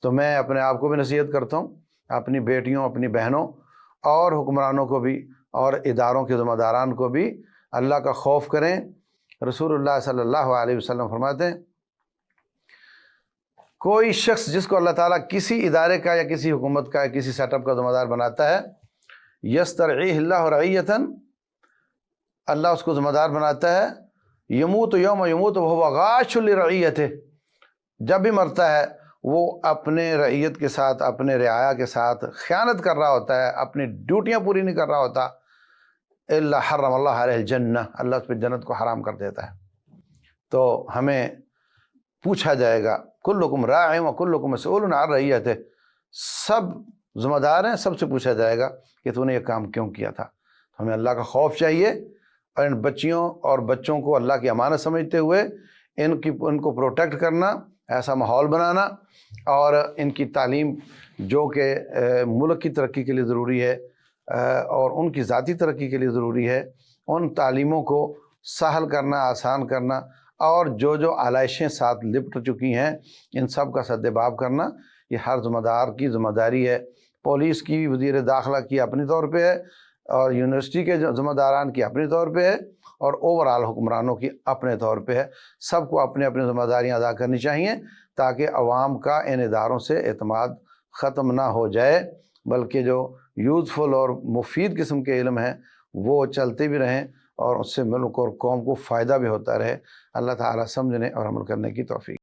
تو میں اپنے آپ کو بھی نصیحت کرتا ہوں، اپنی بیٹیوں، اپنی بہنوں اور حکمرانوں کو بھی اور اداروں کے ذمہ داران کو بھی اللہ کا خوف کریں۔ رسول اللہ صلی اللہ علیہ وسلم فرماتے ہیں کوئی شخص جس کو اللہ تعالیٰ کسی ادارے کا یا کسی حکومت کا یا کسی سیٹ اپ کا ذمہ دار بناتا ہے، یسترعیہ اللہ رعیۃ، اللہ اس کو ذمہ دار بناتا ہے، یموت یوم یموت وہو غاش لرعیتہ، جب بھی مرتا ہے وہ اپنے رعیت کے ساتھ، اپنے رعایا کے ساتھ خیانت کر رہا ہوتا ہے، اپنی ڈیوٹیاں پوری نہیں کر رہا ہوتا، الا حرم اللہ علیہ الجنہ، اللہ اس پہ جنت کو حرام کر دیتا ہے۔ تو ہمیں پوچھا جائے گا کلکم راع وکلکم مسئول عن رعیتہ، سب ذمہ دار ہیں، سب سے پوچھا جائے گا کہ تو نے یہ کام کیوں کیا تھا۔ ہمیں اللہ کا خوف چاہیے اور ان بچیوں اور بچوں کو اللہ کی امانت سمجھتے ہوئے ان کو پروٹیکٹ کرنا، ایسا ماحول بنانا، اور ان کی تعلیم جو کہ ملک کی ترقی کے لیے ضروری ہے اور ان کی ذاتی ترقی کے لیے ضروری ہے، ان تعلیموں کو سہل کرنا، آسان کرنا، اور جو آلائشیں ساتھ لپٹ چکی ہیں ان سب کا سدباب کرنا، یہ ہر ذمہ دار کی ذمہ داری ہے۔ پولیس کی، وزیر داخلہ کی اپنی طور پہ ہے، اور یونیورسٹی کے ذمہ داران کی اپنی طور پہ ہے، اور اوورآل حکمرانوں کی اپنے طور پہ ہے۔ سب کو اپنے اپنی ذمہ داریاں ادا کرنی چاہیے تاکہ عوام کا ان اداروں سے اعتماد ختم نہ ہو جائے، بلکہ جو یوزفل اور مفید قسم کے علم ہیں وہ چلتے بھی رہیں اور اس سے ملک اور قوم کو فائدہ بھی ہوتا رہے۔ اللہ تعالیٰ سمجھنے اور عمل کرنے کی توفیق